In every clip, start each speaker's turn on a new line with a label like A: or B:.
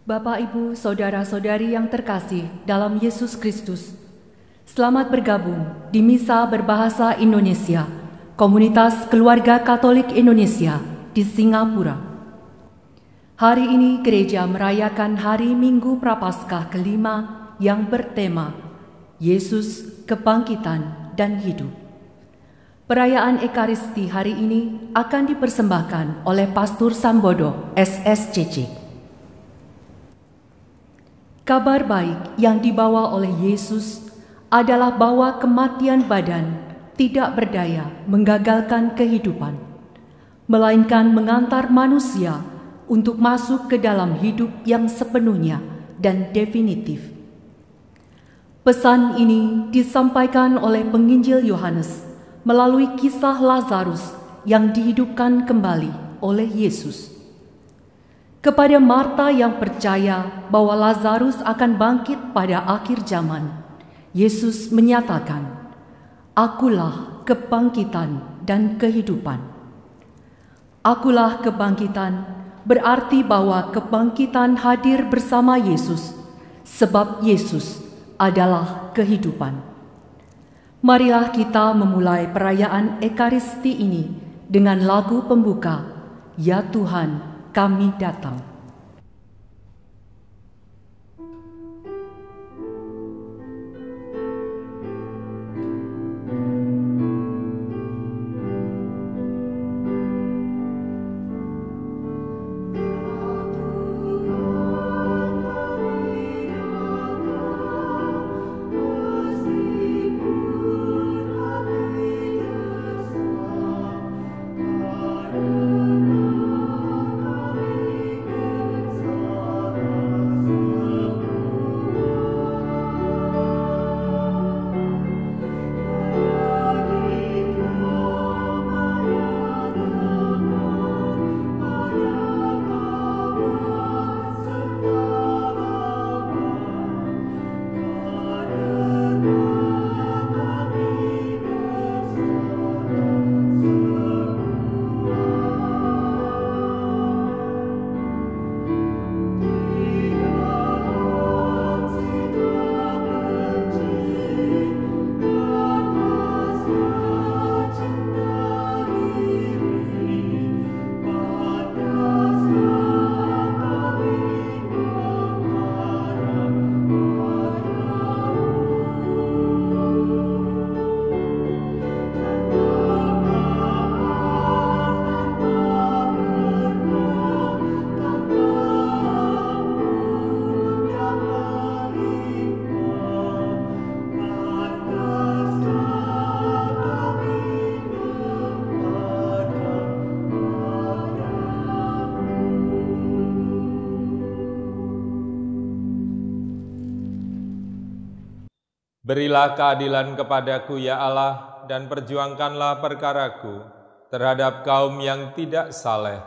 A: Bapak, Ibu, Saudara-saudari yang terkasih dalam Yesus Kristus, selamat bergabung di Misa Berbahasa Indonesia, Komunitas Keluarga Katolik Indonesia di Singapura. Hari ini gereja merayakan Hari Minggu Prapaskah kelima yang bertema Yesus, Kebangkitan dan Hidup. Perayaan Ekaristi hari ini akan dipersembahkan oleh Pastor Sambodo, SSCC. Kabar baik yang dibawa oleh Yesus adalah bahwa kematian badan tidak berdaya menggagalkan kehidupan, melainkan mengantar manusia untuk masuk ke dalam hidup yang sepenuhnya dan definitif. Pesan ini disampaikan oleh penginjil Yohanes melalui kisah Lazarus yang dihidupkan kembali oleh Yesus. Kepada Marta yang percaya bahwa Lazarus akan bangkit pada akhir zaman, Yesus menyatakan, "Akulah kebangkitan dan kehidupan." Akulah kebangkitan berarti bahwa kebangkitan hadir bersama Yesus, sebab Yesus adalah kehidupan. Marilah kita memulai perayaan Ekaristi ini dengan lagu pembuka, "Ya Tuhan, kami datang."
B: Berilah keadilan kepadaku, ya Allah, dan perjuangkanlah perkaraku terhadap kaum yang tidak saleh.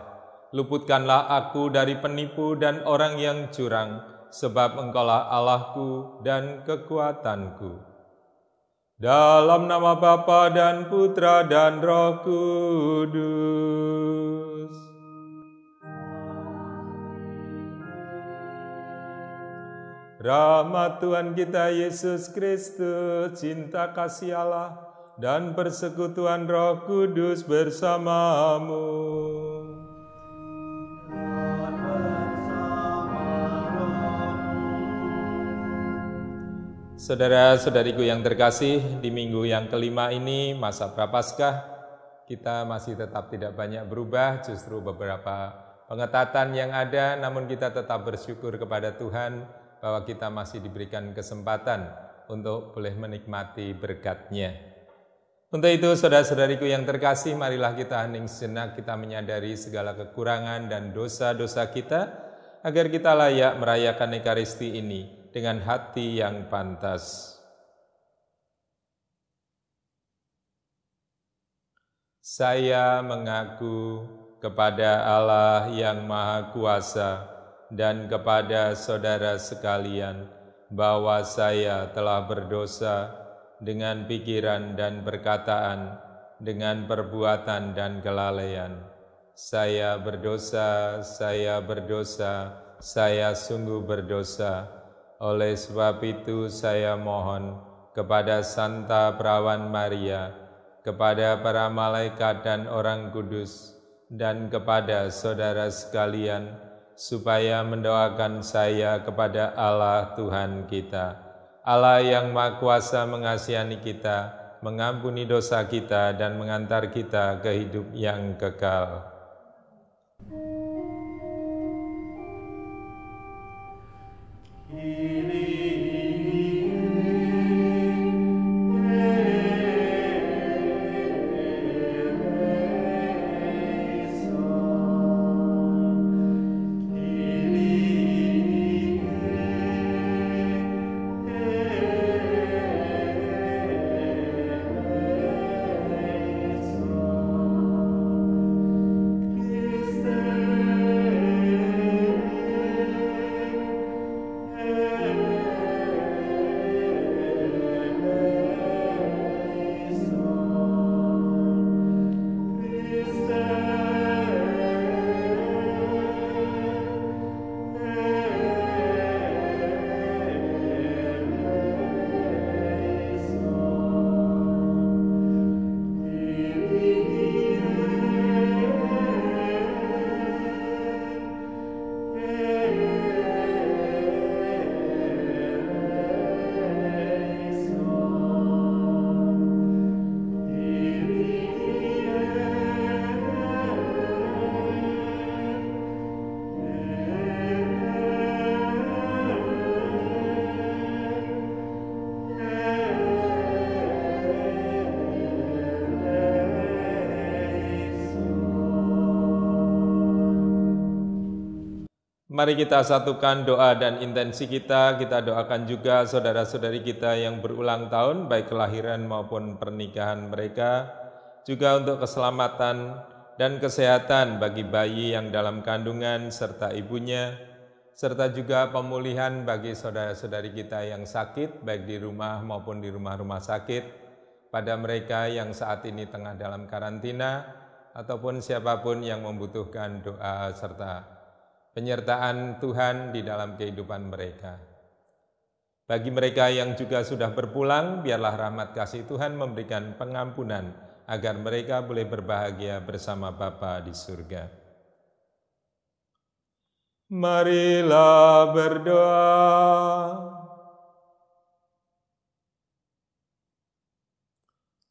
B: Luputkanlah aku dari penipu dan orang yang curang, sebab Engkaulah Allahku dan kekuatanku. Dalam nama Bapa dan Putra dan Roh Kudus. Rahmat Tuhan kita Yesus Kristus, cinta kasih Allah, dan persekutuan Roh Kudus bersamamu. Saudara-saudariku yang terkasih, di minggu yang kelima ini, masa Prapaskah, kita masih tetap tidak banyak berubah, justru beberapa pengetatan yang ada, namun kita tetap bersyukur kepada Tuhan bahwa kita masih diberikan kesempatan untuk boleh menikmati berkat-Nya. Untuk itu, saudara-saudariku yang terkasih, marilah kita hening sejenak, kita menyadari segala kekurangan dan dosa-dosa kita, agar kita layak merayakan Ekaristi ini dengan hati yang pantas. Saya mengaku kepada Allah yang Maha Kuasa dan kepada saudara sekalian bahwa saya telah berdosa dengan pikiran dan perkataan, dengan perbuatan dan kelalaian. Saya berdosa, saya sungguh berdosa. Oleh sebab itu saya mohon kepada Santa Perawan Maria, kepada para malaikat dan orang kudus, dan kepada saudara sekalian, supaya mendoakan saya kepada Allah Tuhan kita. Allah yang Maha Kuasa mengasihani kita, mengampuni dosa kita, dan mengantar kita ke hidup yang kekal. Mari kita satukan doa dan intensi kita doakan juga saudara-saudari kita yang berulang tahun, baik kelahiran maupun pernikahan mereka, juga untuk keselamatan dan kesehatan bagi bayi yang dalam kandungan serta ibunya, serta juga pemulihan bagi saudara-saudari kita yang sakit, baik di rumah maupun di rumah-rumah sakit, pada mereka yang saat ini tengah dalam karantina, ataupun siapapun yang membutuhkan doa serta penyertaan Tuhan di dalam kehidupan mereka. Bagi mereka yang juga sudah berpulang, biarlah rahmat kasih Tuhan memberikan pengampunan agar mereka boleh berbahagia bersama Bapa di surga. Marilah berdoa.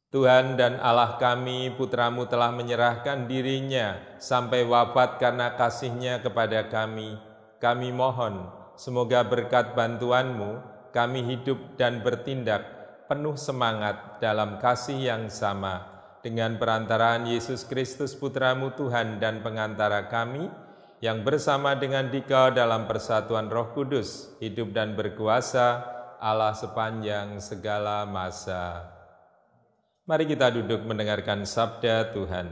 B: Tuhan dan Allah kami, Putra-Mu telah menyerahkan dirinya sampai wafat karena kasih-Nya kepada kami. Kami mohon, semoga berkat bantuan-Mu, kami hidup dan bertindak penuh semangat dalam kasih yang sama. Dengan perantaraan Yesus Kristus, Putra-Mu Tuhan dan pengantara kami, yang bersama dengan Dikau dalam persatuan Roh Kudus, hidup dan berkuasa, Allah sepanjang segala masa. Mari kita duduk mendengarkan sabda Tuhan.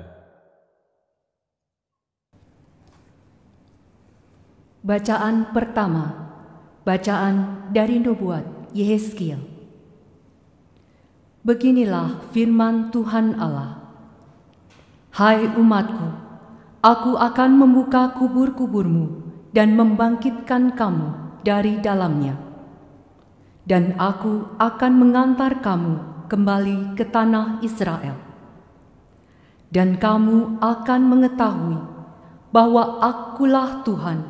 A: Bacaan pertama, bacaan dari Nubuat Yehezkiel. Beginilah firman Tuhan Allah. Hai umatku, aku akan membuka kubur-kuburmu dan membangkitkan kamu dari dalamnya. Dan aku akan mengantar kamu kembali ke tanah Israel. Dan kamu akan mengetahui bahwa Akulah Tuhan,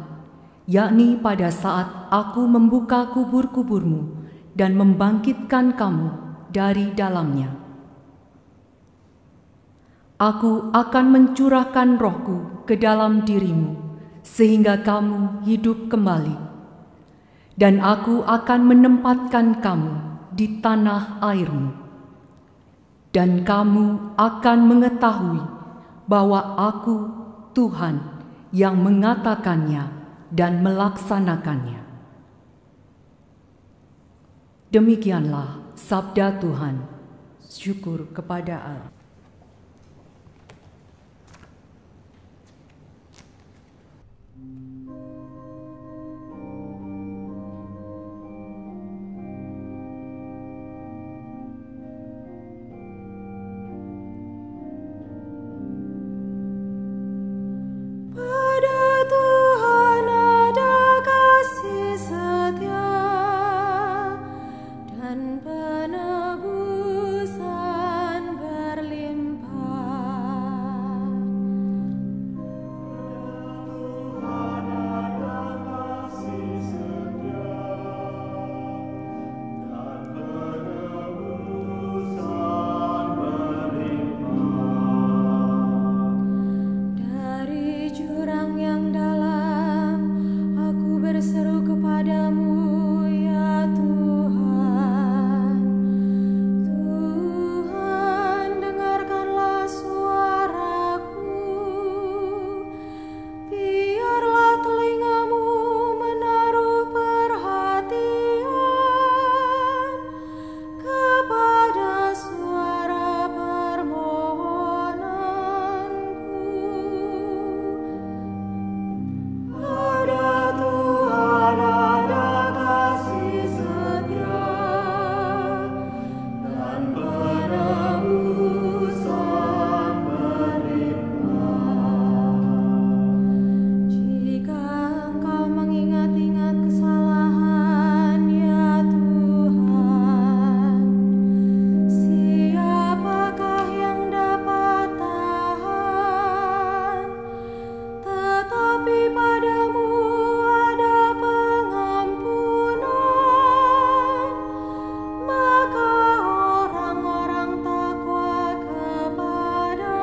A: yakni pada saat aku membuka kubur-kuburmu dan membangkitkan kamu dari dalamnya. Aku akan mencurahkan rohku ke dalam dirimu, sehingga kamu hidup kembali. Dan aku akan menempatkan kamu di tanah airmu. Dan kamu akan mengetahui bahwa Aku, Tuhan, yang mengatakannya dan melaksanakannya. Demikianlah sabda Tuhan. Syukur kepada Allah.
C: Pada Tuhan ada berseru kepadamu, ya Tuhan. Tuhan, dengarkanlah suaraku. Biarlah telingamu menaruh perhatian kepada suara permohonanku. Pada Tuhan ada kasih setia dan penebusan berlimpah. Jika Engkau mengingat-ingat kesalahan, ya Tuhan, siapakah yang dapat tahan? Tetapi padamu ada pengampunan, maka orang-orang takwa kepadamu.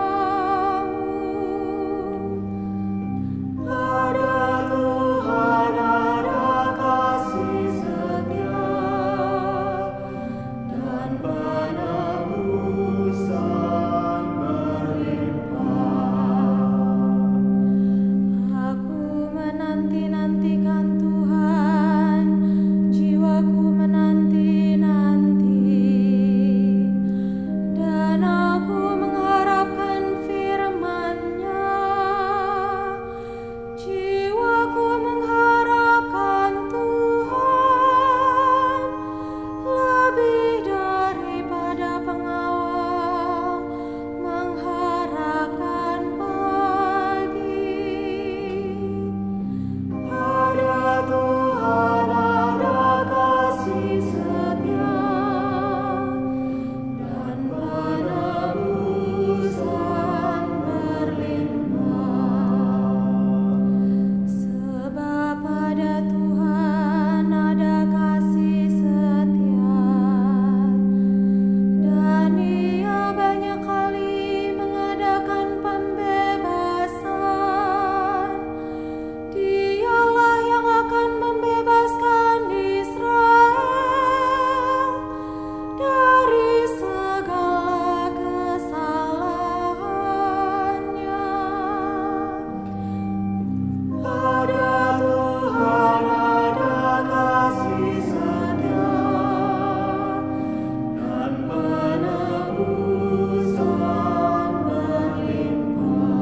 C: Pada Tuhan ada kasih setia dan penebusan berlimpah. Aku menanti-nantikan Tuhan, jiwaku menanti-nanti, dan aku mengharapkan firman-Nya. Jiwaku mengharapkan Tuhan lebih daripada pengawal mengharapkan pagi. Pada Tuhan ada kasih setia dan penebusan berlimpah. Sebab pada Tuhan ada kasih setia, dan Ia banyak kali mengadakan pembebasan. Dialah yang akan membebaskan Israel dari segala kesalahannya. Pada Tuhan ada kasih setia dan penebusan berlimpah.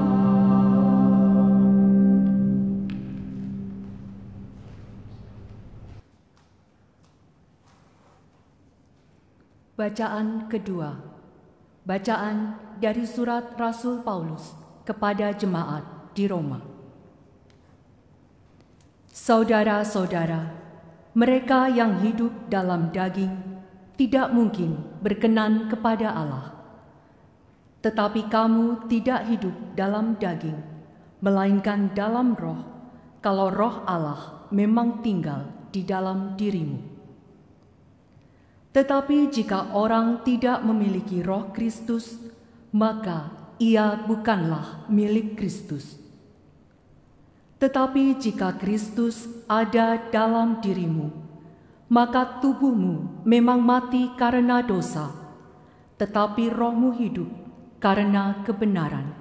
A: Bacaan kedua. Bacaan dari surat Rasul Paulus kepada jemaat di Roma. Saudara-saudara, mereka yang hidup dalam daging tidak mungkin berkenan kepada Allah. Tetapi kamu tidak hidup dalam daging, melainkan dalam roh, kalau roh Allah memang tinggal di dalam dirimu. Tetapi jika orang tidak memiliki roh Kristus, maka ia bukanlah milik Kristus. Tetapi jika Kristus ada dalam dirimu, maka tubuhmu memang mati karena dosa, tetapi rohmu hidup karena kebenaran.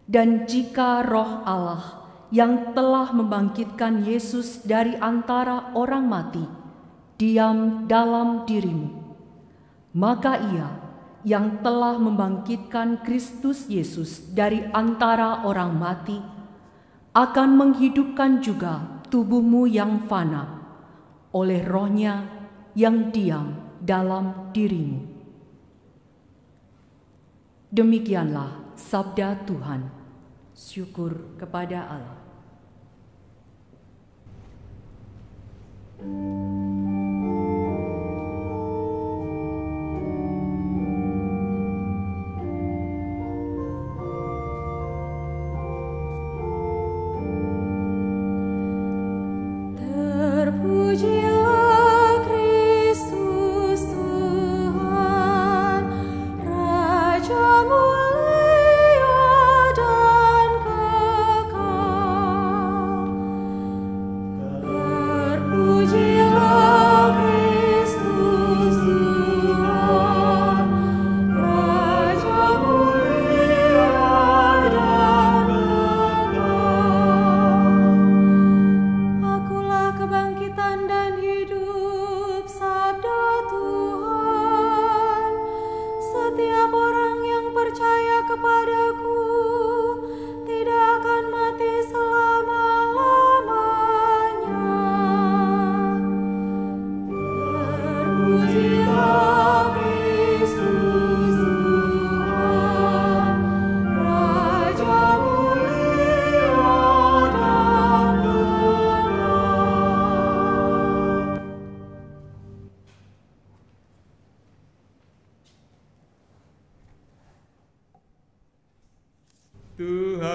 A: Dan jika roh Allah yang telah membangkitkan Yesus dari antara orang mati diam dalam dirimu, maka Ia yang telah membangkitkan Kristus Yesus dari antara orang mati akan menghidupkan juga tubuhmu yang fana oleh Roh-Nya yang diam dalam dirimu. Demikianlah sabda Tuhan. Syukur kepada Allah.
C: Terpujilah Kristus Tuhan, Raja mulia dan kekal.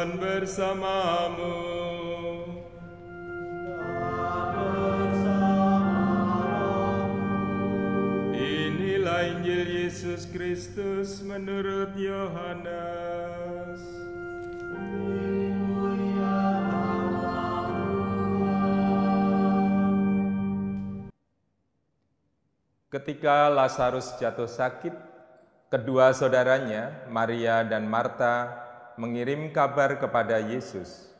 B: Tuhan bersamamu. Inilah Injil Yesus Kristus menurut Yohanes. Ketika Lazarus jatuh sakit, kedua saudaranya, Maria dan Marta, mengirim kabar kepada Yesus.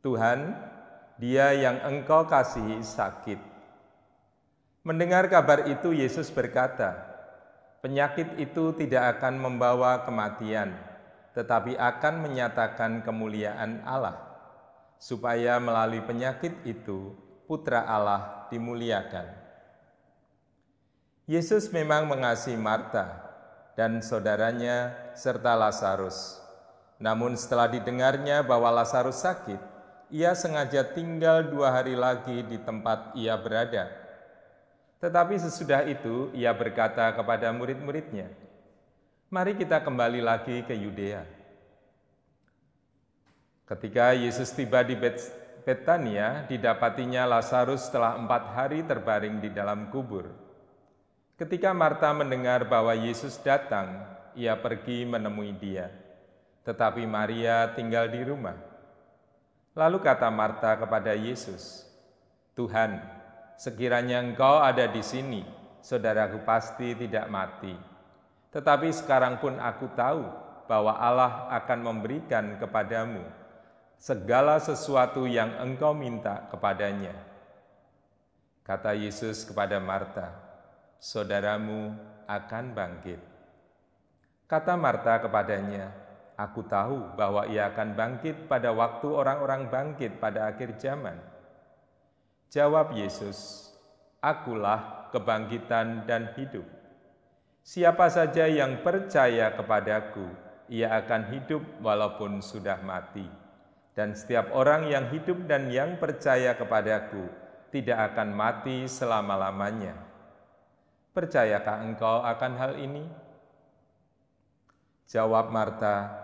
B: Tuhan, dia yang Engkau kasihi sakit. Mendengar kabar itu, Yesus berkata, penyakit itu tidak akan membawa kematian, tetapi akan menyatakan kemuliaan Allah, supaya melalui penyakit itu Putra Allah dimuliakan. Yesus memang mengasihi Marta dan saudaranya serta Lazarus. Namun setelah didengarnya bahwa Lazarus sakit, ia sengaja tinggal 2 hari lagi di tempat ia berada. Tetapi sesudah itu ia berkata kepada murid-muridnya, "Mari kita kembali lagi ke Yudea." Ketika Yesus tiba di Betania, didapatinya Lazarus setelah 4 hari terbaring di dalam kubur. Ketika Marta mendengar bahwa Yesus datang, ia pergi menemui dia. Tetapi Maria tinggal di rumah. Lalu kata Marta kepada Yesus, "Tuhan, sekiranya Engkau ada di sini, saudaraku pasti tidak mati. Tetapi sekarang pun aku tahu bahwa Allah akan memberikan kepadamu segala sesuatu yang Engkau minta kepadanya." Kata Yesus kepada Marta, "Saudaramu akan bangkit." Kata Marta kepadanya, "Aku tahu bahwa ia akan bangkit pada waktu orang-orang bangkit pada akhir zaman." Jawab Yesus, "Akulah kebangkitan dan hidup. Siapa saja yang percaya kepadaku, ia akan hidup walaupun sudah mati. Dan setiap orang yang hidup dan yang percaya kepadaku tidak akan mati selama-lamanya. Percayakah engkau akan hal ini?" Jawab Marta,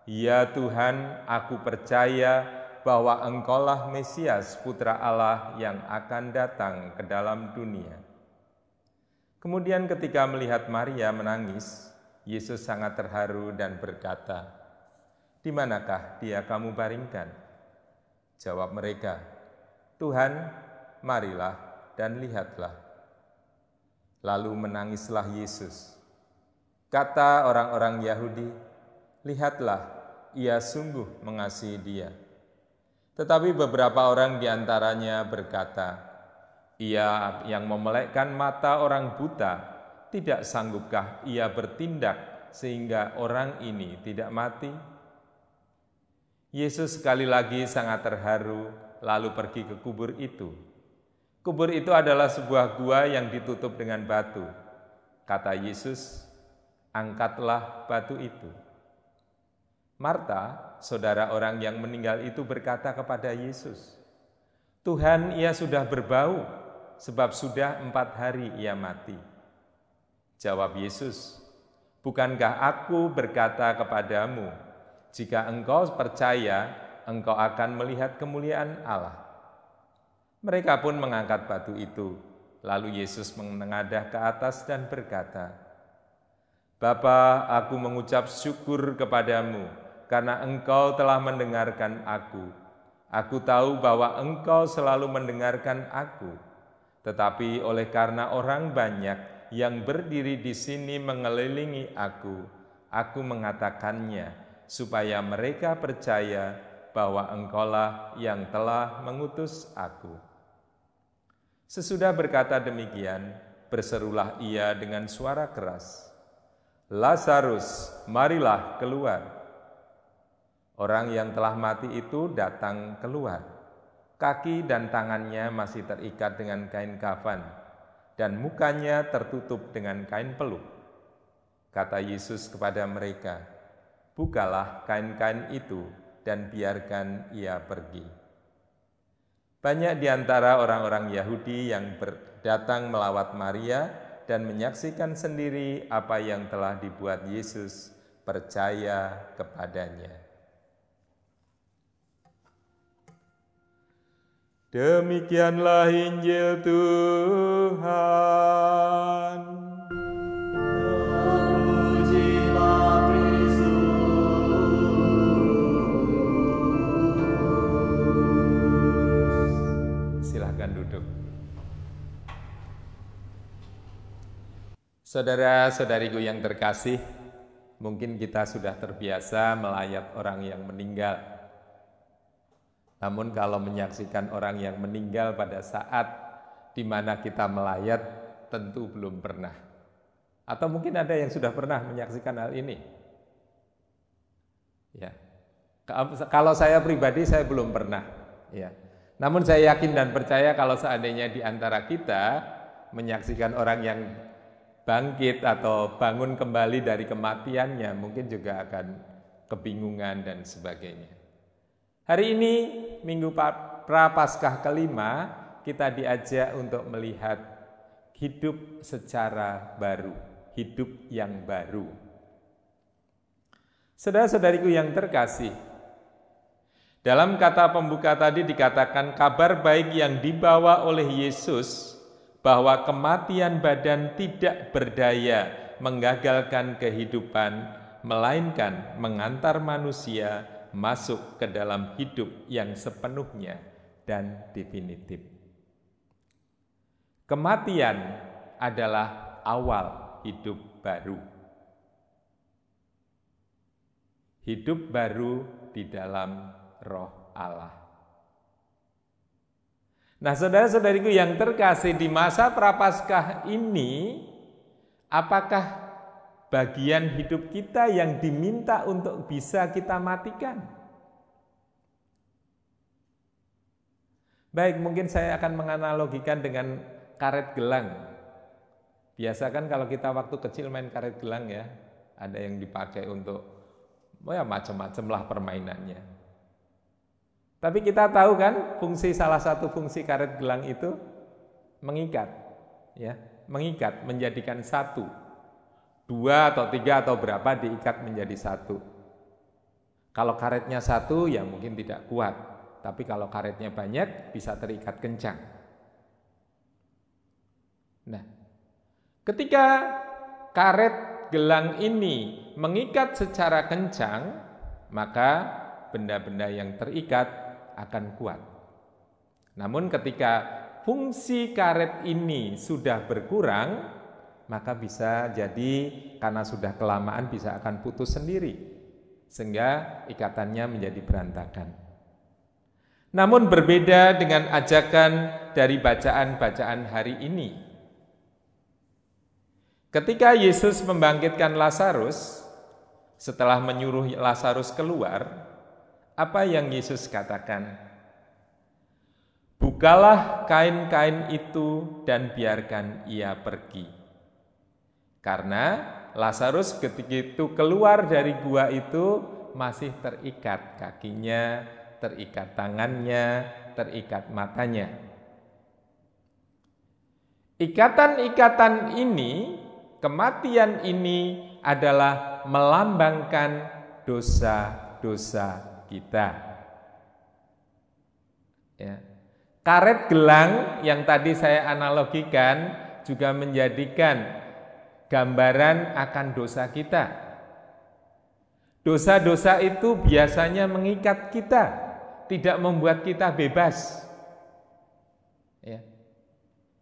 B: "Ya Tuhan, aku percaya bahwa Engkaulah Mesias, Putra Allah yang akan datang ke dalam dunia." Kemudian ketika melihat Maria menangis, Yesus sangat terharu dan berkata, "Di manakah dia kamu baringkan?" Jawab mereka, "Tuhan, marilah dan lihatlah." Lalu menangislah Yesus. Kata orang-orang Yahudi, "Lihatlah, ia sungguh mengasihi dia." Tetapi beberapa orang di antaranya berkata, "Ia yang memelekkan mata orang buta, tidak sanggupkah ia bertindak sehingga orang ini tidak mati?" Yesus sekali lagi sangat terharu, lalu pergi ke kubur itu. Kubur itu adalah sebuah gua yang ditutup dengan batu. Kata Yesus, "Angkatlah batu itu." Marta, saudara orang yang meninggal itu, berkata kepada Yesus, "Tuhan, ia sudah berbau, sebab sudah 4 hari ia mati." Jawab Yesus, "Bukankah aku berkata kepadamu, jika engkau percaya, engkau akan melihat kemuliaan Allah?" Mereka pun mengangkat batu itu. Lalu Yesus menengadah ke atas dan berkata, "Bapa, aku mengucap syukur kepadamu karena Engkau telah mendengarkan aku. Aku tahu bahwa Engkau selalu mendengarkan aku, tetapi oleh karena orang banyak yang berdiri di sini mengelilingi aku mengatakannya supaya mereka percaya bahwa Engkaulah yang telah mengutus aku." Sesudah berkata demikian, berserulah ia dengan suara keras, "Lazarus, marilah keluar." Orang yang telah mati itu datang keluar. Kaki dan tangannya masih terikat dengan kain kafan, dan mukanya tertutup dengan kain peluk. Kata Yesus kepada mereka, "Bukalah kain-kain itu dan biarkan ia pergi." Banyak di antara orang-orang Yahudi yang datang melawat Maria dan menyaksikan sendiri apa yang telah dibuat Yesus, percaya kepadanya. Demikianlah Injil Tuhan.
C: Terpujilah Kristus.
B: Silahkan duduk. Saudara-saudariku yang terkasih, mungkin kita sudah terbiasa melayat orang yang meninggal. Namun kalau menyaksikan orang yang meninggal pada saat di mana kita melayat, tentu belum pernah. Atau mungkin ada yang sudah pernah menyaksikan hal ini. Ya. Kalau saya pribadi saya belum pernah. Ya. Namun saya yakin dan percaya kalau seandainya di antara kita menyaksikan orang yang bangkit atau bangun kembali dari kematiannya, mungkin juga akan kebingungan dan sebagainya. Hari ini, Minggu Prapaskah kelima, kita diajak untuk melihat hidup secara baru, hidup yang baru. Saudara-saudariku yang terkasih, dalam kata pembuka tadi dikatakan kabar baik yang dibawa oleh Yesus bahwa kematian badan tidak berdaya menggagalkan kehidupan, melainkan mengantar manusia masuk ke dalam hidup yang sepenuhnya dan definitif. Kematian adalah awal hidup baru. Hidup baru di dalam Roh Allah. Nah, saudara-saudariku yang terkasih, di masa Prapaskah ini, apakah bagian hidup kita yang diminta untuk bisa kita matikan? Baik, mungkin saya akan menganalogikan dengan karet gelang. Biasa kan kalau kita waktu kecil main karet gelang ya, ada yang dipakai untuk macam-macam lah permainannya. Tapi kita tahu kan salah satu fungsi karet gelang itu mengikat, ya, mengikat, menjadikan satu, 2 atau 3 atau berapa diikat menjadi satu. Kalau karetnya satu ya mungkin tidak kuat, tapi kalau karetnya banyak bisa terikat kencang. Nah, ketika karet gelang ini mengikat secara kencang, maka benda-benda yang terikat akan kuat. Namun ketika fungsi karet ini sudah berkurang, maka bisa jadi karena sudah kelamaan bisa akan putus sendiri, sehingga ikatannya menjadi berantakan. Namun berbeda dengan ajakan dari bacaan-bacaan hari ini. Ketika Yesus membangkitkan Lazarus, setelah menyuruh Lazarus keluar, apa yang Yesus katakan? Bukalah kain-kain itu dan biarkan ia pergi. Karena Lazarus ketika itu keluar dari gua itu masih terikat kakinya, terikat tangannya, terikat matanya. Ikatan-ikatan ini, kematian ini adalah melambangkan dosa-dosa kita. Ya. Karet gelang yang tadi saya analogikan juga menjadikan gambaran akan dosa kita. Dosa-dosa itu biasanya mengikat kita, tidak membuat kita bebas. Ya.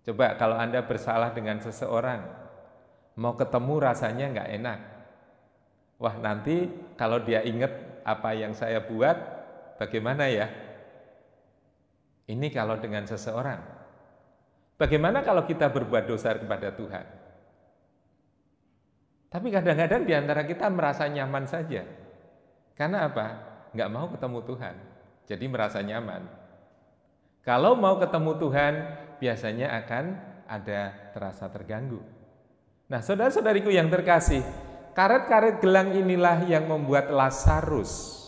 B: Coba kalau Anda bersalah dengan seseorang, mau ketemu rasanya nggak enak. Wah, nanti kalau dia ingat apa yang saya buat, bagaimana ya? Ini kalau dengan seseorang. Bagaimana kalau kita berbuat dosa kepada Tuhan? Tapi kadang-kadang di antara kita merasa nyaman saja. Karena apa? Nggak mau ketemu Tuhan. Jadi merasa nyaman. Kalau mau ketemu Tuhan, biasanya akan ada terasa terganggu. Nah, saudara-saudariku yang terkasih, karet-karet gelang inilah yang membuat Lazarus,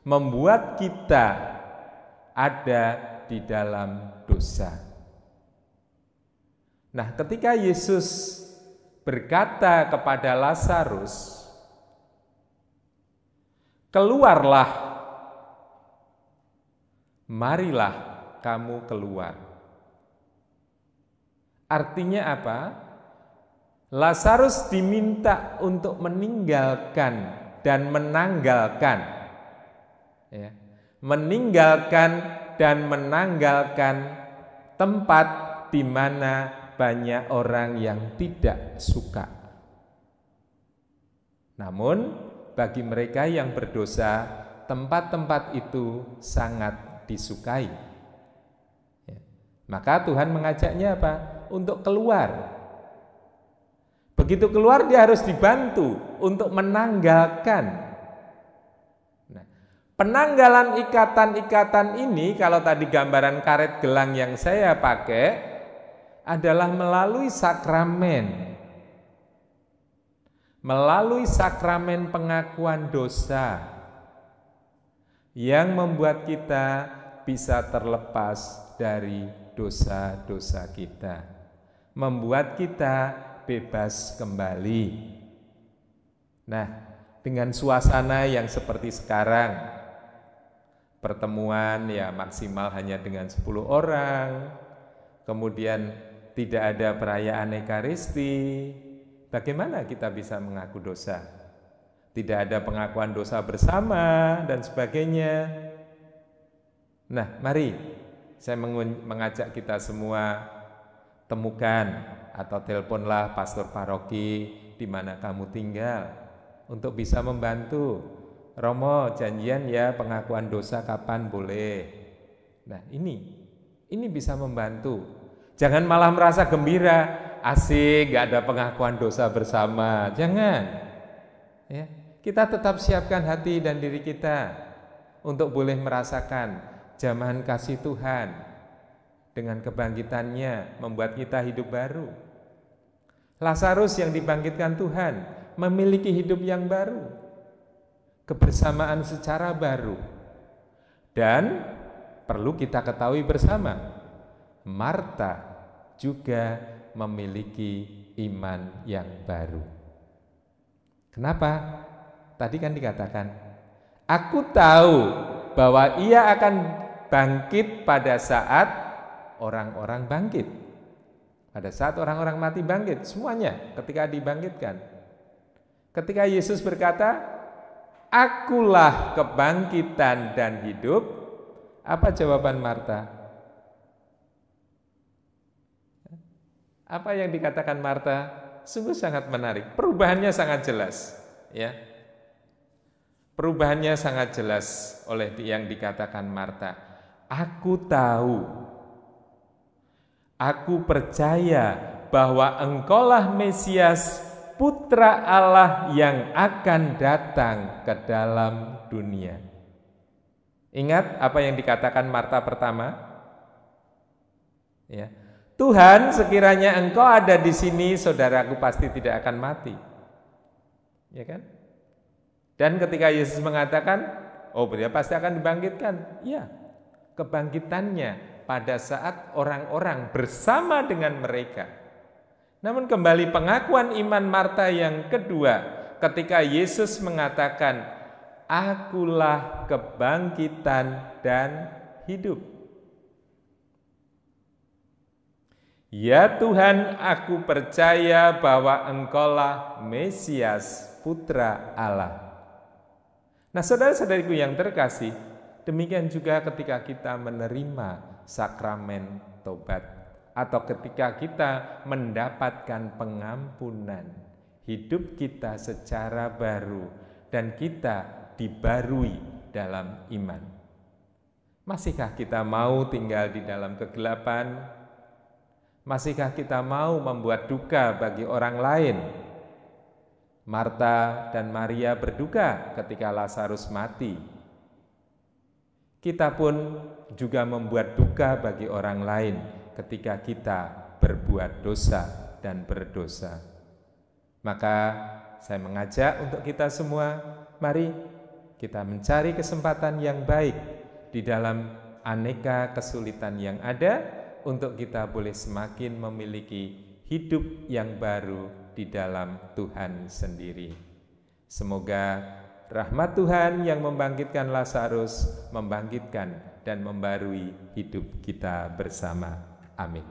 B: membuat kita ada di dalam dosa. Nah, ketika Yesus berkata kepada Lazarus, "Keluarlah, marilah kamu keluar. Artinya apa? Lazarus diminta untuk meninggalkan dan menanggalkan, ya, meninggalkan dan menanggalkan tempat di mana banyak orang yang tidak suka. Namun bagi mereka yang berdosa, tempat-tempat itu sangat disukai. Ya. Maka Tuhan mengajaknya apa? Untuk keluar. Begitu keluar dia harus dibantu untuk menanggalkan. Nah, penanggalan ikatan-ikatan ini, kalau tadi gambaran karet gelang yang saya pakai, adalah melalui sakramen. Melalui sakramen pengakuan dosa yang membuat kita bisa terlepas dari dosa-dosa kita, membuat kita bebas kembali. Nah, dengan suasana yang seperti sekarang, pertemuan ya maksimal hanya dengan 10 orang, kemudian tidak ada perayaan Ekaristi, bagaimana kita bisa mengaku dosa? Tidak ada pengakuan dosa bersama dan sebagainya. Nah, mari saya mengajak kita semua, temukan atau teleponlah pastor paroki di mana kamu tinggal untuk bisa membantu. Romo, janjian ya pengakuan dosa kapan boleh. Nah, ini bisa membantu. Jangan malah merasa gembira, asik gak ada pengakuan dosa bersama. Jangan. Ya, kita tetap siapkan hati dan diri kita untuk boleh merasakan jamahan kasih Tuhan dengan kebangkitannya membuat kita hidup baru. Lazarus yang dibangkitkan Tuhan memiliki hidup yang baru, kebersamaan secara baru. Dan perlu kita ketahui bersama, Marta juga memiliki iman yang baru. Kenapa? Tadi kan dikatakan, aku tahu bahwa ia akan bangkit pada saat orang-orang bangkit. Pada saat orang-orang mati bangkit, semuanya ketika dibangkitkan. Ketika Yesus berkata, akulah kebangkitan dan hidup, apa jawaban Marta? Apa yang dikatakan Marta? Sungguh sangat menarik. Perubahannya sangat jelas, ya. Perubahannya sangat jelas oleh yang dikatakan Marta. Aku tahu, aku percaya bahwa Engkaulah Mesias, Putra Allah yang akan datang ke dalam dunia. Ingat apa yang dikatakan Marta pertama? Ya. Tuhan, sekiranya Engkau ada di sini, saudaraku pasti tidak akan mati. Ya kan? Dan ketika Yesus mengatakan, oh dia pasti akan dibangkitkan. Ya, kebangkitannya pada saat orang-orang bersama dengan mereka. Namun kembali pengakuan iman Marta yang kedua, ketika Yesus mengatakan, akulah kebangkitan dan hidup. Ya Tuhan, aku percaya bahwa Engkaulah Mesias, Putra Allah. Nah, saudara-saudariku yang terkasih, demikian juga ketika kita menerima sakramen tobat atau ketika kita mendapatkan pengampunan, hidup kita secara baru dan kita dibarui dalam iman. Masihkah kita mau tinggal di dalam kegelapan? Masihkah kita mau membuat duka bagi orang lain? Marta dan Maria berduka ketika Lazarus mati. Kita pun juga membuat duka bagi orang lain ketika kita berbuat dosa dan berdosa. Maka saya mengajak untuk kita semua, mari kita mencari kesempatan yang baik di dalam aneka kesulitan yang ada untuk kita boleh semakin memiliki hidup yang baru di dalam Tuhan sendiri. Semoga rahmat Tuhan yang membangkitkan Lazarus membangkitkan dan membarui hidup kita bersama. Amin.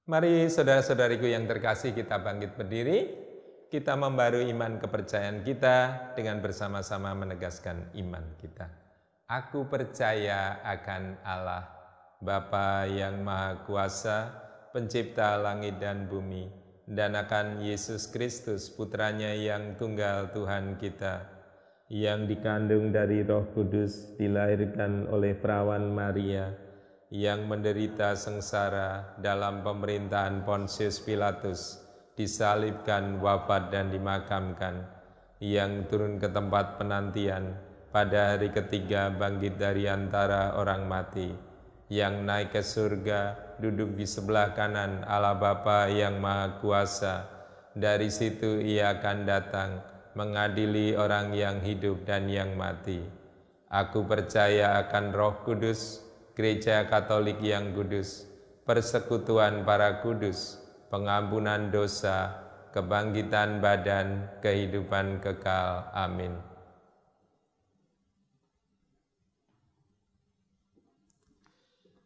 B: Mari saudara-saudariku yang terkasih, kita bangkit berdiri, kita membarui iman kepercayaan kita dengan bersama-sama menegaskan iman kita. Aku percaya akan Allah, Bapa yang Maha Kuasa, Pencipta langit dan bumi, dan akan Yesus Kristus, Putranya yang tunggal Tuhan kita, yang dikandung dari Roh Kudus, dilahirkan oleh perawan Maria, yang menderita sengsara dalam pemerintahan Pontius Pilatus, disalibkan, wafat dan dimakamkan, yang turun ke tempat penantian, pada hari ketiga bangkit dari antara orang mati, yang naik ke surga, duduk di sebelah kanan Allah Bapa yang Maha Kuasa. Dari situ Ia akan datang mengadili orang yang hidup dan yang mati. Aku percaya akan Roh Kudus, Gereja Katolik yang kudus, persekutuan para kudus, pengampunan dosa, kebangkitan badan, kehidupan kekal. Amin.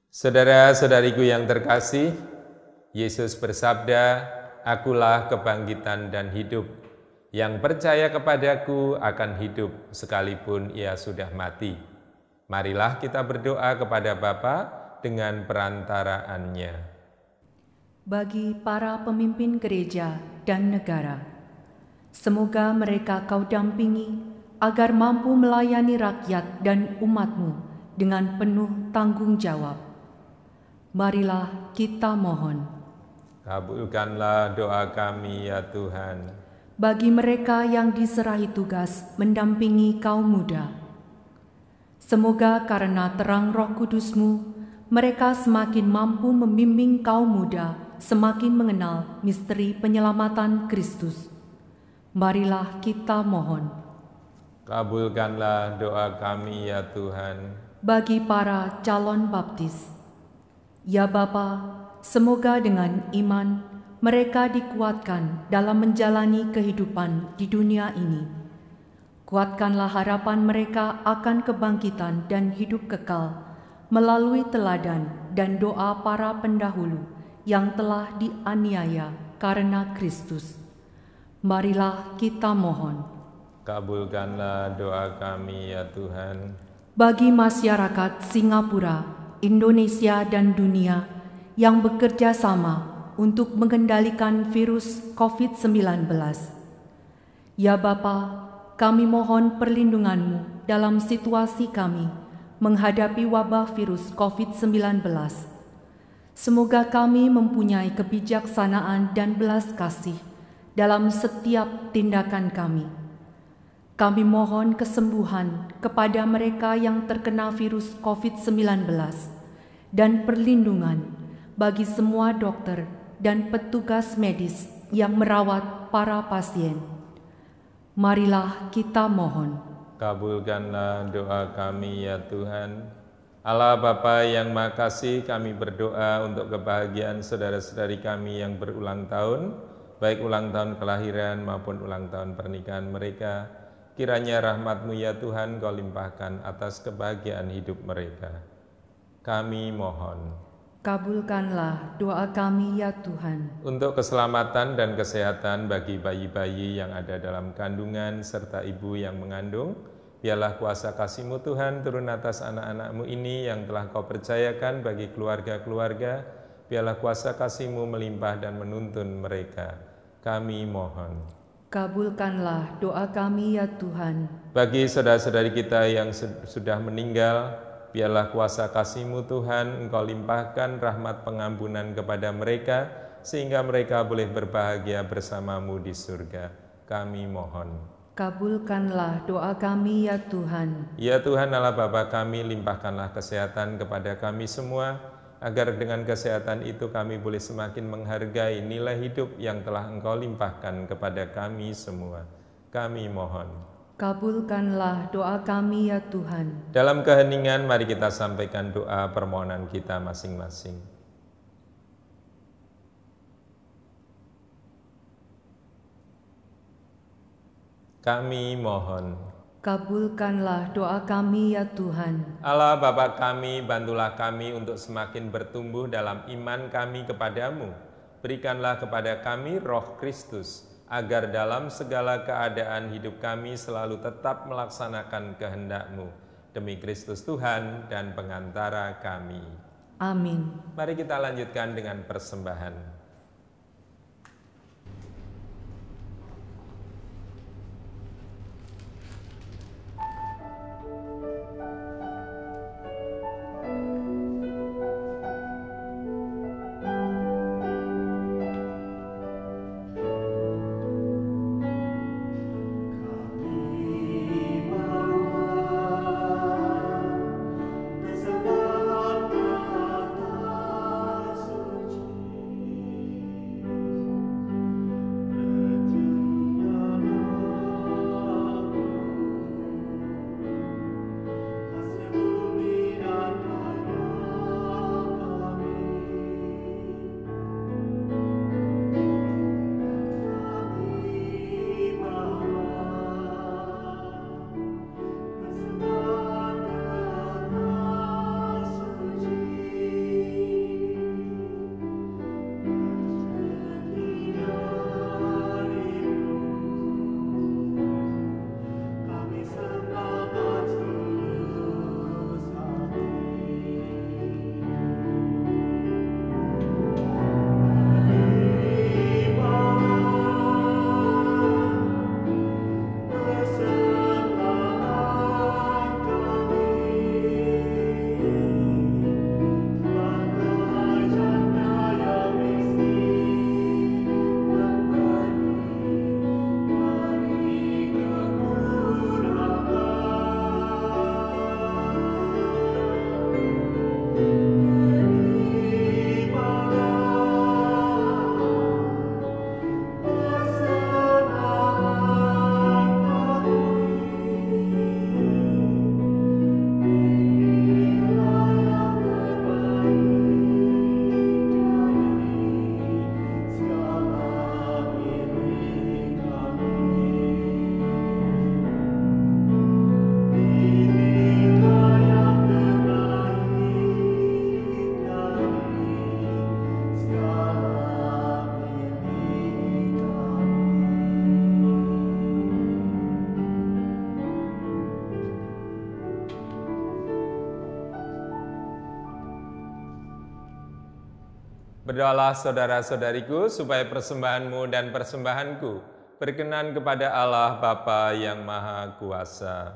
B: Saudara-saudariku yang terkasih, Yesus bersabda, "Akulah kebangkitan dan hidup. Yang percaya kepadaku akan hidup sekalipun ia sudah mati." Marilah kita berdoa kepada Bapa dengan perantaraannya.
A: Bagi para pemimpin gereja dan negara, semoga mereka Kau dampingi agar mampu melayani rakyat dan umat-Mu dengan penuh tanggung jawab. Marilah kita mohon.
B: Kabulkanlah doa kami ya Tuhan.
A: Bagi mereka yang diserahi tugas mendampingi kaum muda, semoga karena terang Roh Kudus-Mu, mereka semakin mampu membimbing kaum muda semakin mengenal misteri penyelamatan Kristus. Marilah kita mohon.
B: Kabulkanlah doa kami ya Tuhan.
A: Bagi para calon baptis, ya Bapa, semoga dengan iman mereka dikuatkan dalam menjalani kehidupan di dunia ini. Kuatkanlah harapan mereka akan kebangkitan dan hidup kekal melalui teladan dan doa para pendahulu yang telah dianiaya karena Kristus. Marilah kita mohon.
B: Kabulkanlah doa kami ya Tuhan.
A: Bagi masyarakat Singapura, Indonesia dan dunia yang bekerja sama untuk mengendalikan virus COVID-19, ya Bapa, kami mohon perlindungan-Mu dalam situasi kami menghadapi wabah virus COVID-19. Semoga kami mempunyai kebijaksanaan dan belas kasih dalam setiap tindakan kami. Kami mohon kesembuhan kepada mereka yang terkena virus COVID-19 dan perlindungan bagi semua dokter dan petugas medis yang merawat para pasien. Marilah kita mohon.
B: Kabulkanlah doa kami ya Tuhan. Allah Bapa yang Maha Kasih, kami berdoa untuk kebahagiaan saudara-saudari kami yang berulang tahun, baik ulang tahun kelahiran maupun ulang tahun pernikahan mereka. Kiranya rahmat-Mu ya Tuhan Kau limpahkan atas kebahagiaan hidup mereka. Kami mohon.
A: Kabulkanlah doa kami ya Tuhan.
B: Untuk keselamatan dan kesehatan bagi bayi-bayi yang ada dalam kandungan serta ibu yang mengandung, biarlah kuasa kasih-Mu Tuhan turun atas anak-anak-Mu ini yang telah Kau percayakan bagi keluarga-keluarga. Biarlah kuasa kasih-Mu melimpah dan menuntun mereka. Kami mohon.
A: Kabulkanlah doa kami ya Tuhan.
B: Bagi saudara-saudari kita yang sudah meninggal, biarlah kuasa kasih-Mu Tuhan Engkau limpahkan rahmat pengampunan kepada mereka, sehingga mereka boleh berbahagia bersama-Mu di surga. Kami mohon.
A: Kabulkanlah doa kami ya Tuhan.
B: Ya Tuhan Allah Bapa kami, limpahkanlah kesehatan kepada kami semua, agar dengan kesehatan itu kami boleh semakin menghargai nilai hidup yang telah Engkau limpahkan kepada kami semua. Kami mohon.
A: Kabulkanlah doa kami ya Tuhan.
B: Dalam keheningan mari kita sampaikan doa permohonan kita masing-masing. Kami mohon.
A: Kabulkanlah doa kami ya Tuhan.
B: Allah Bapa kami, bantulah kami untuk semakin bertumbuh dalam iman kami kepadamu. Berikanlah kepada kami roh Kristus, agar dalam segala keadaan hidup kami selalu tetap melaksanakan kehendak-Mu. Demi Kristus Tuhan dan pengantara kami.
A: Amin.
B: Mari kita lanjutkan dengan persembahan. Berdoalah saudara-saudariku supaya persembahanmu dan persembahanku berkenan kepada Allah Bapa yang Maha Kuasa.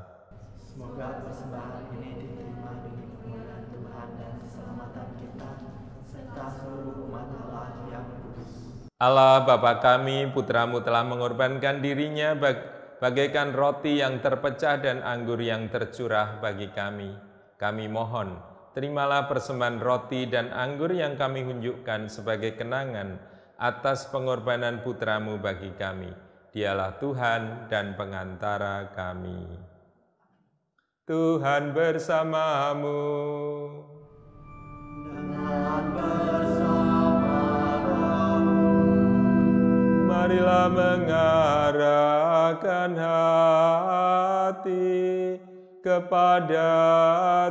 C: Semoga persembahan ini diterima demi kemuliaan Tuhan dan keselamatan kita, serta seluruh umat Allah yang kudus.
B: Allah Bapa kami, Putra-Mu telah mengorbankan dirinya bagaikan roti yang terpecah dan anggur yang tercurah bagi kami. Kami mohon, terimalah persembahan roti dan anggur yang kami unjukkan sebagai kenangan atas pengorbanan Putra-Mu bagi kami. Dialah Tuhan dan pengantara kami. Tuhan bersamamu.
C: Dan bersama-Mu.
B: Marilah mengarahkan hati kepada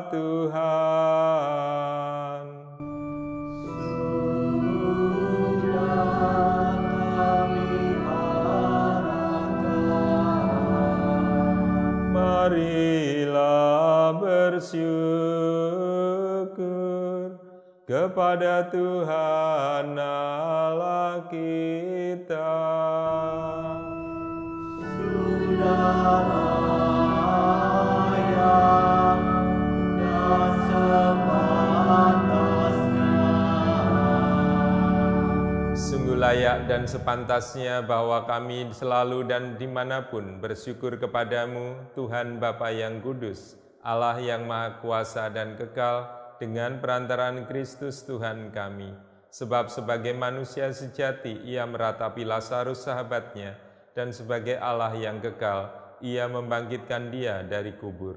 B: Tuhan.
C: Sudah kami arahkan.
B: Marilah bersyukur kepada Tuhan Allah kita.
C: Sudah
B: layak dan sepantasnya bahwa kami selalu dan dimanapun bersyukur kepadamu, Tuhan Bapa yang kudus, Allah yang Maha Kuasa dan kekal, dengan perantaraan Kristus Tuhan kami. Sebab sebagai manusia sejati, ia meratapi Lazarus sahabatnya, dan sebagai Allah yang kekal, ia membangkitkan dia dari kubur.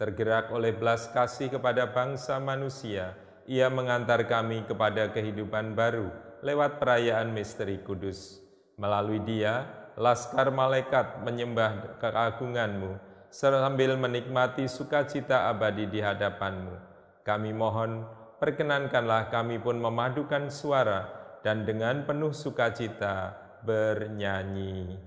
B: Tergerak oleh belas kasih kepada bangsa manusia, ia mengantar kami kepada kehidupan baru, lewat perayaan misteri kudus. Melalui dia, laskar malaikat menyembah keagungan-Mu, sambil menikmati sukacita abadi di hadapan-Mu. Kami mohon, perkenankanlah kami pun memadukan suara dan dengan penuh sukacita bernyanyi.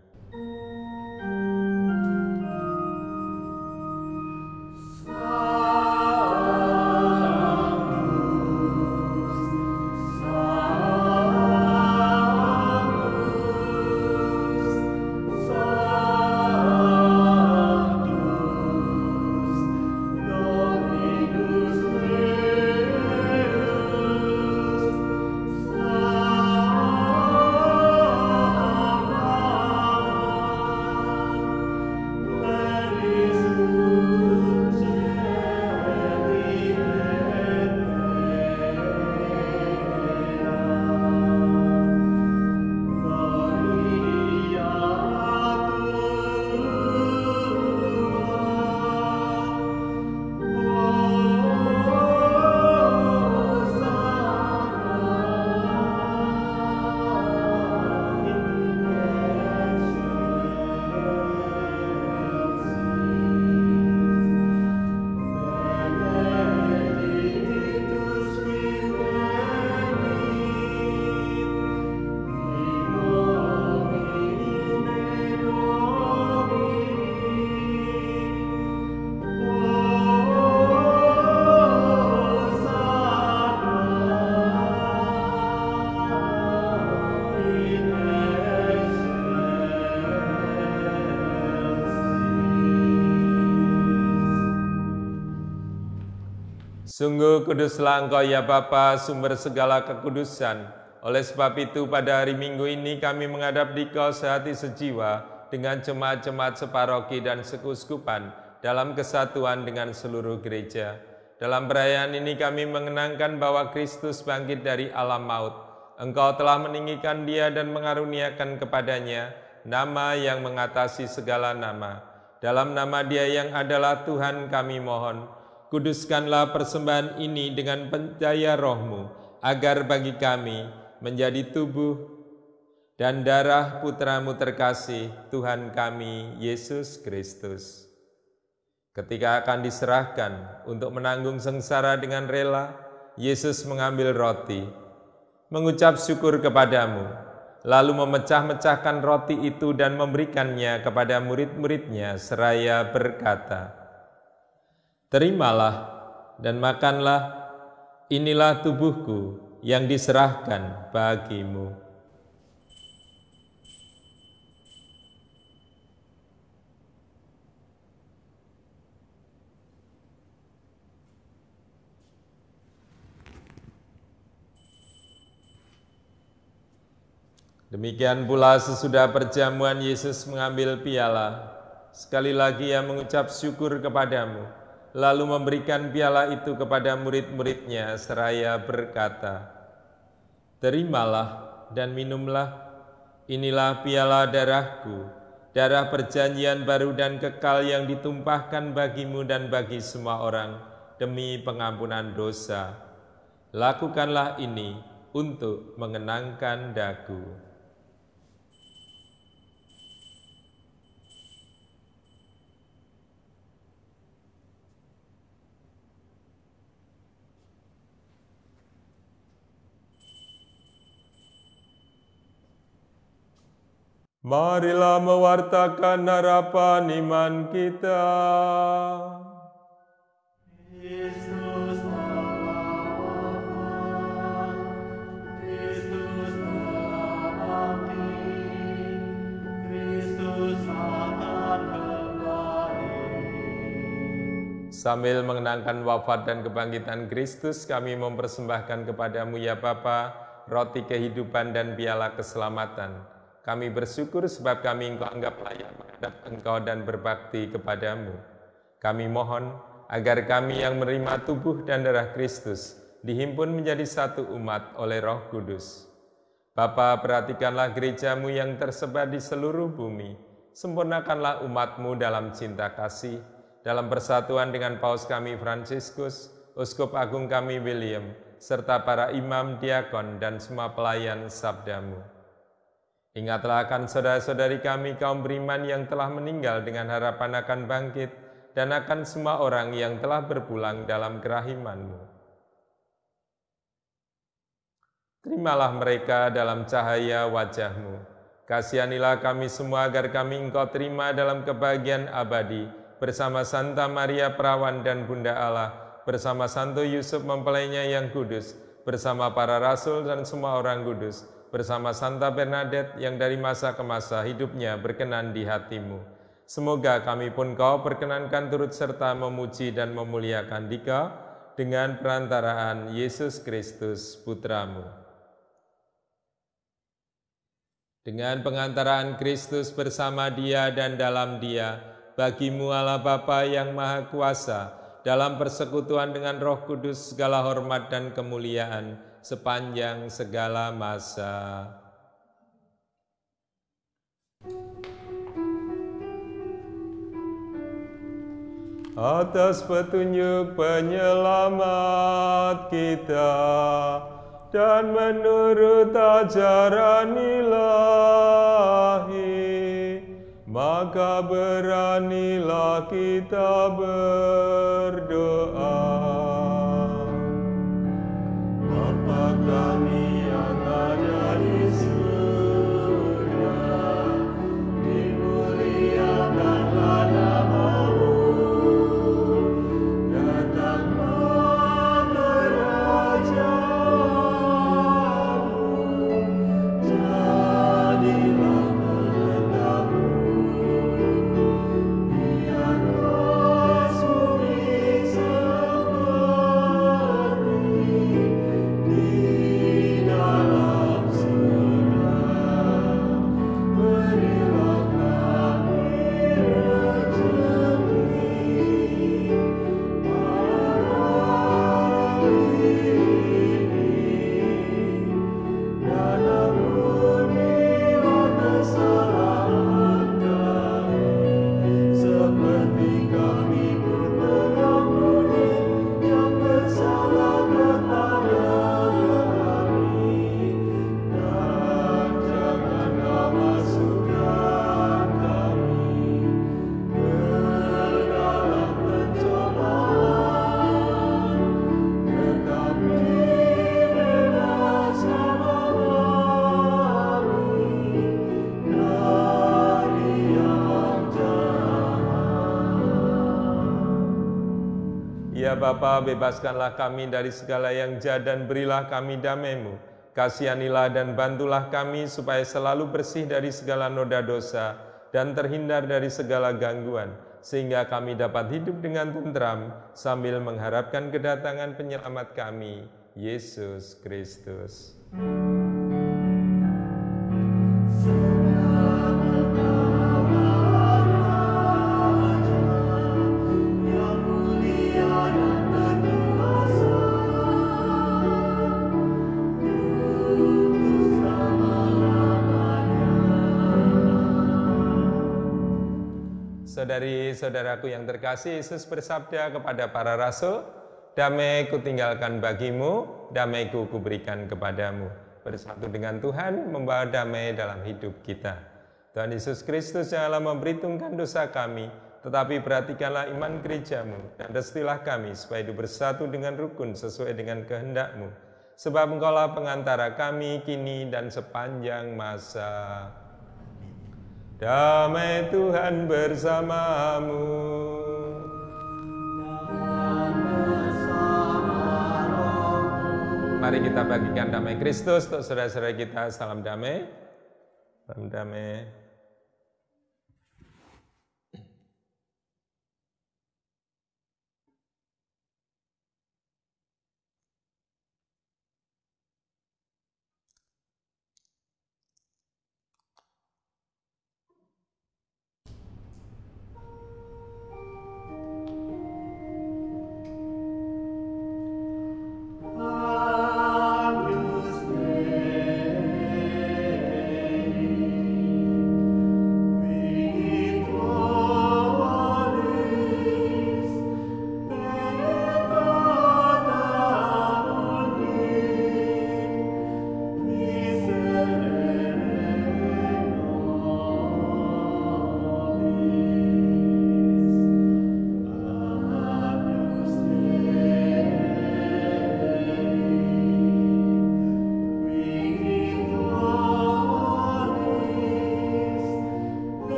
B: Sungguh kuduslah Engkau ya Bapa, sumber segala kekudusan. Oleh sebab itu pada hari Minggu ini kami menghadap Dikau sehati sejiwa dengan jemaat-jemaat separoki dan sekuskupan dalam kesatuan dengan seluruh gereja. Dalam perayaan ini kami mengenangkan bahwa Kristus bangkit dari alam maut. Engkau telah meninggikan Dia dan mengaruniakan kepadanya nama yang mengatasi segala nama. Dalam nama Dia yang adalah Tuhan kami mohon, kuduskanlah persembahan ini dengan pencahaya Roh-Mu, agar bagi kami menjadi tubuh dan darah Putra-Mu terkasih, Tuhan kami, Yesus Kristus. Ketika akan diserahkan untuk menanggung sengsara dengan rela, Yesus mengambil roti, mengucap syukur kepadamu, lalu memecah-mecahkan roti itu dan memberikannya kepada murid-muridnya seraya berkata, "Terimalah dan makanlah, inilah tubuhku yang diserahkan bagimu." Demikian pula sesudah perjamuan Yesus mengambil piala. Sekali lagi Ia mengucap syukur kepadamu, lalu memberikan piala itu kepada murid-muridnya seraya berkata, "Terimalah dan minumlah, inilah piala darahku, darah perjanjian baru dan kekal yang ditumpahkan bagimu dan bagi semua orang demi pengampunan dosa. Lakukanlah ini untuk mengenangkan daku." Marilah mewartakan harapan iman kita.
C: Yesus telah wafat, Kristus telah bangkit, Kristus akan kembali.
B: Sambil mengenangkan wafat dan kebangkitan Kristus, kami mempersembahkan kepadamu ya Bapa, roti kehidupan dan piala keselamatan. Kami bersyukur sebab kami Engkau anggap layak menghadap Engkau dan berbakti kepadamu. Kami mohon agar kami yang menerima tubuh dan darah Kristus dihimpun menjadi satu umat oleh Roh Kudus. Bapa, perhatikanlah gereja-Mu yang tersebar di seluruh bumi. Sempurnakanlah umat-Mu dalam cinta kasih, dalam persatuan dengan Paus kami Fransiskus, Uskup Agung kami William, serta para imam, diakon, dan semua pelayan sabda-Mu. Ingatlah akan saudara-saudari kami kaum beriman yang telah meninggal dengan harapan akan bangkit, dan akan semua orang yang telah berpulang dalam kerahiman-Mu. Terimalah mereka dalam cahaya wajah-Mu. Kasihanilah kami semua agar kami Engkau terima dalam kebahagiaan abadi, bersama Santa Maria Perawan dan Bunda Allah, bersama Santo Yusuf mempelainya yang kudus, bersama para rasul dan semua orang kudus, bersama Santa Bernadette yang dari masa ke masa hidupnya berkenan di hati-Mu. Semoga kami pun Kau perkenankan turut serta memuji dan memuliakan Dikau dengan perantaraan Yesus Kristus Putra-Mu. Dengan pengantaraan Kristus bersama Dia dan dalam Dia, bagi-Mu Allah Bapa yang Maha Kuasa, dalam persekutuan dengan Roh Kudus segala hormat dan kemuliaan sepanjang segala masa. Atas petunjuk penyelamat kita dan menurut ajaran ilahi, maka beranilah kita berdoa. Bapa kami yang ada di surga, dimuliakanlah nama-Mu, datanglah kerajaan-Mu, jadilah kehendak-Mu di atas bumi seperti di dalam surga. Berilah kami rezeki hari ini, dan ampunilah kesalahan kami, seperti kami pun mengampuni yang bersalah kepada kami. Dan janganlah masukkan kami ke dalam pencobaan, tetapi bebaskanlah kami dari yang jahat. Ya Bapa, bebaskanlah kami dari segala yang jahat dan berilah kami damai-Mu. Kasihanilah dan bantulah kami supaya selalu bersih dari segala noda dosa dan terhindar dari segala gangguan, sehingga kami dapat hidup dengan tentram sambil mengharapkan kedatangan penyelamat kami, Yesus Kristus. Yang mulia dan berkuasa, untuk selama-lamanya. Saudari-saudaraku yang terkasih, Yesus bersabda kepada para rasul, "Damai kutinggalkan bagimu, damaiku kuberikan kepadamu." Bersatu dengan Tuhan membawa damai dalam hidup kita. Tuhan Yesus Kristus, janganlah memperhitungkan dosa kami, tetapi perhatikanlah iman gereja-Mu, dan restuilah kami supaya hidup bersatu dengan rukun sesuai dengan kehendak-Mu. Sebab Engkaulah pengantara kami kini dan sepanjang masa. Damai Tuhan bersamamu. Mari kita bagikan damai Kristus untuk saudara-saudara kita. Salam damai. Salam damai.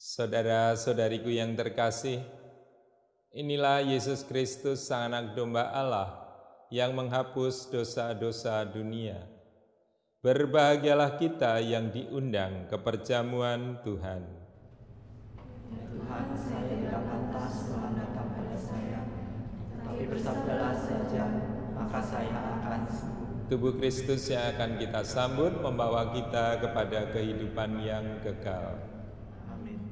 B: Saudara-saudariku yang terkasih, inilah Yesus Kristus, Sang Anak Domba Allah yang menghapus dosa-dosa dunia. Berbahagialah kita yang diundang ke perjamuan Tuhan.
C: Ya Tuhan, saya tidak pantas Tuhan datang pada saya, tapi bersabdalah saja, maka saya akan sembuh.
B: Tubuh Kristus yang akan kita sambut membawa kita kepada kehidupan yang kekal.
C: Amin.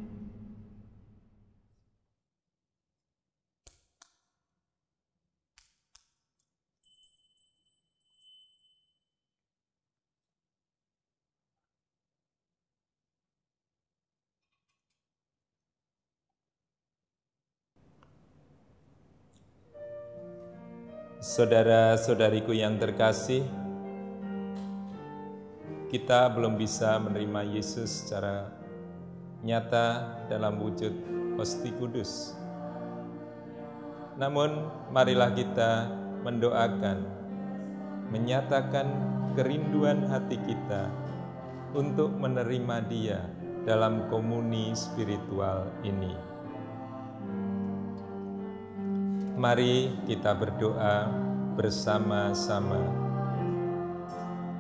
B: Saudara-saudariku yang terkasih, kita belum bisa menerima Yesus secara nyata dalam wujud Hosti Kudus. Namun, marilah kita mendoakan, menyatakan kerinduan hati kita untuk menerima Dia dalam komuni spiritual ini. Mari kita berdoa bersama-sama.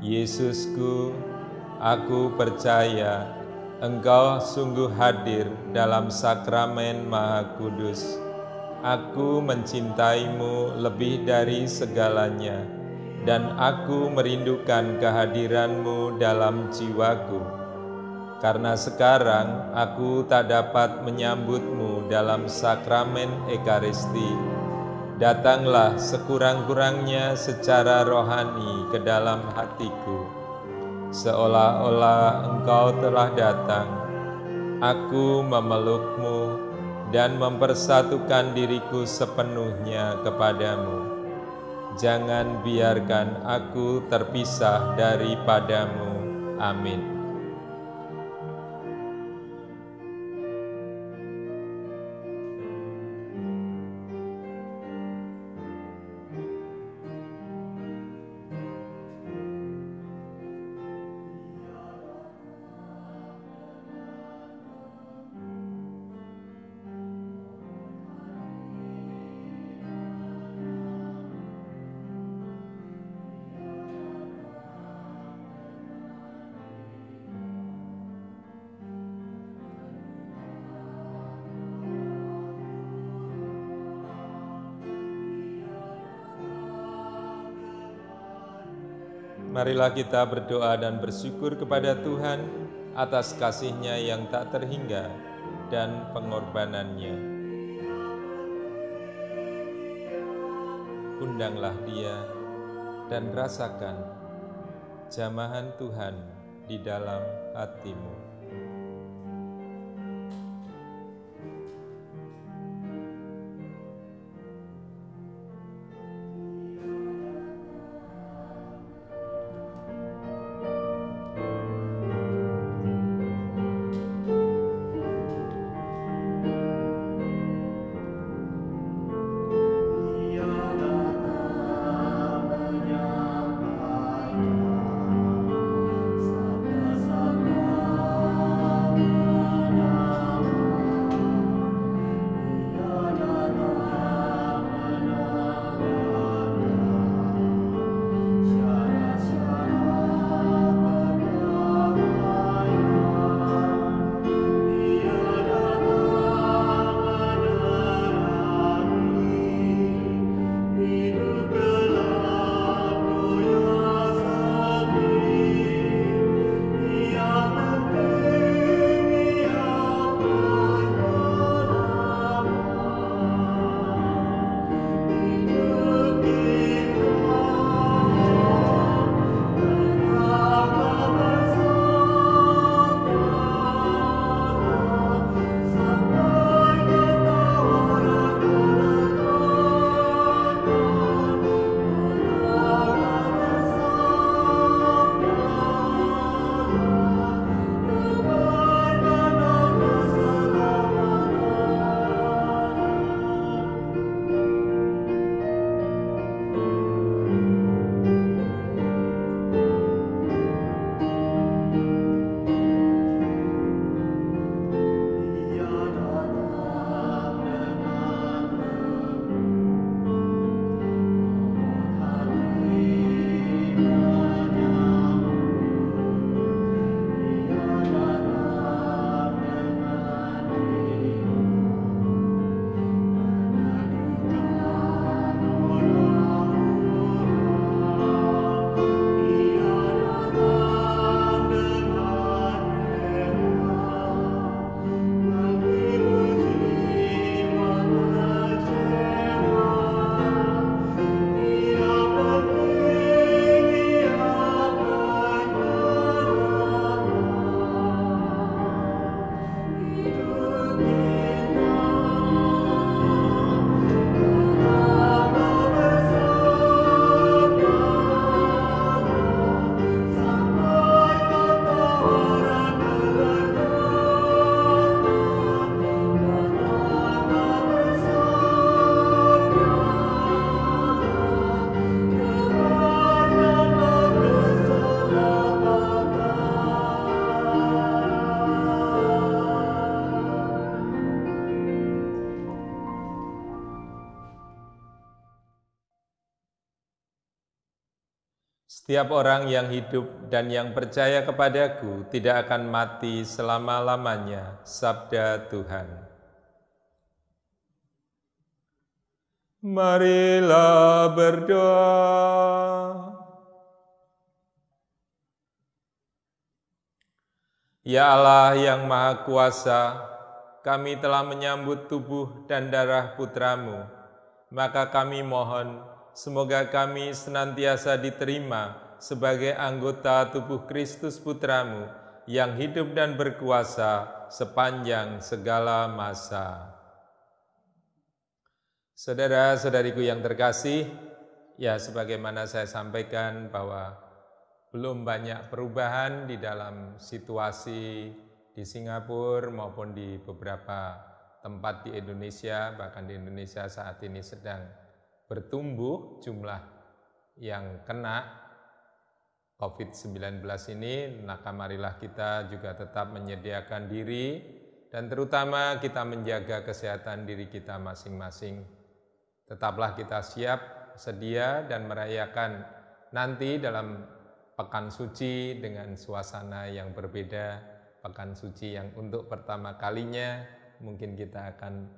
B: Yesusku, aku percaya Engkau sungguh hadir dalam sakramen Maha Kudus. Aku mencintaimu lebih dari segalanya, dan aku merindukan kehadiranmu dalam jiwaku. Karena sekarang aku tak dapat menyambutmu dalam sakramen Ekaristi, datanglah sekurang-kurangnya secara rohani ke dalam hatiku. Seolah-olah Engkau telah datang, aku memelukmu dan mempersatukan diriku sepenuhnya kepadamu. Jangan biarkan aku terpisah daripadamu. Amin. Marilah kita berdoa dan bersyukur kepada Tuhan atas kasih-Nya yang tak terhingga dan pengorbanannya. Undanglah Dia dan rasakan jamahan Tuhan di dalam hatimu.
C: Sabda-sabda
B: Setiap orang yang hidup dan yang percaya kepadaku tidak akan mati selama-lamanya, sabda Tuhan. Marilah berdoa. Ya Allah yang Maha Kuasa, kami telah menyambut tubuh dan darah Putra-Mu, maka kami mohon semoga kami senantiasa diterima sebagai anggota tubuh Kristus Putra-Mu yang hidup dan berkuasa sepanjang segala masa. Saudara-saudariku yang terkasih, ya sebagaimana saya sampaikan bahwa belum banyak perubahan di dalam situasi di Singapura maupun di beberapa tempat di Indonesia, bahkan di Indonesia saat ini sedang bertumbuh jumlah yang kena COVID-19 ini, maka marilah kita juga tetap menyediakan diri dan terutama kita menjaga kesehatan diri kita masing-masing. Tetaplah kita siap, sedia dan merayakan nanti dalam pekan suci dengan suasana yang berbeda, pekan suci yang untuk pertama kalinya mungkin kita akan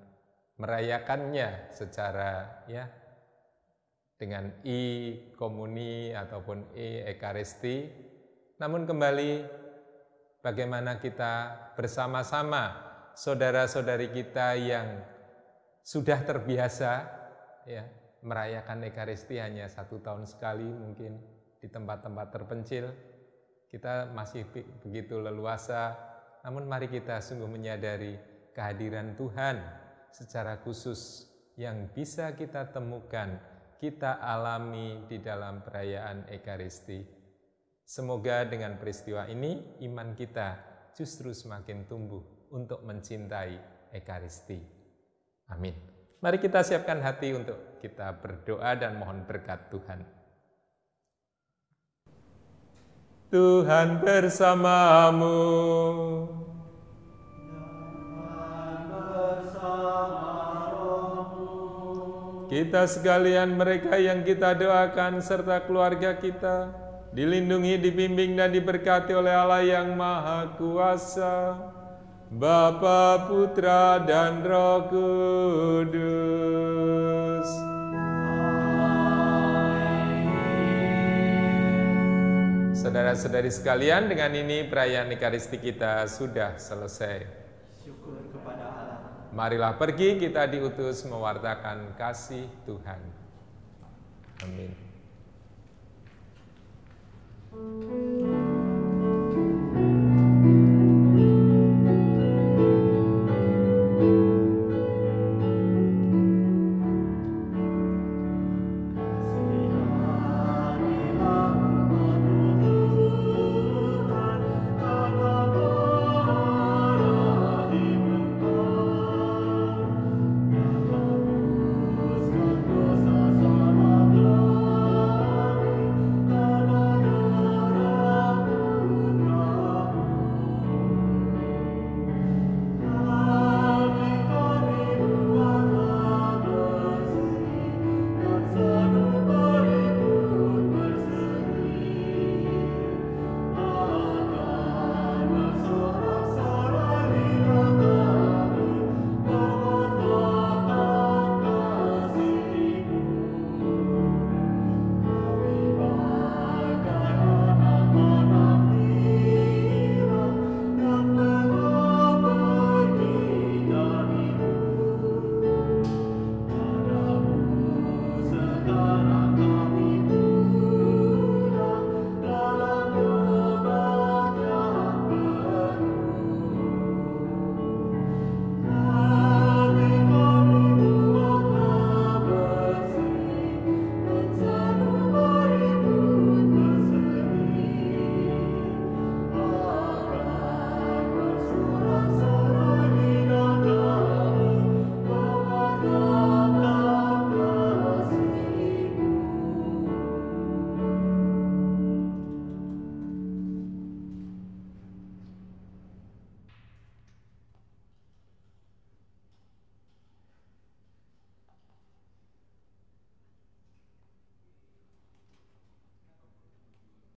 B: merayakannya secara dengan komuni ataupun ekaristi. Namun kembali bagaimana kita bersama-sama saudara-saudari kita yang sudah terbiasa merayakan ekaristi hanya 1 tahun sekali mungkin di tempat-tempat terpencil. Kita masih begitu leluasa, namun mari kita sungguh menyadari kehadiran Tuhan secara khusus yang bisa kita temukan, kita alami di dalam perayaan Ekaristi. Semoga dengan peristiwa ini iman kita justru semakin tumbuh untuk mencintai Ekaristi. Amin. Mari kita siapkan hati untuk kita berdoa dan mohon berkat Tuhan. Tuhan bersamamu. Kita sekalian mereka yang kita doakan serta keluarga kita dilindungi, dibimbing dan diberkati oleh Allah yang Maha Kuasa, Bapa, Putra dan Roh Kudus. Saudara-saudari sekalian, dengan ini perayaan Ekaristi kita sudah selesai.
C: Syukur kepada Allah.
B: Marilah pergi, kita diutus mewartakan kasih Tuhan. Amin.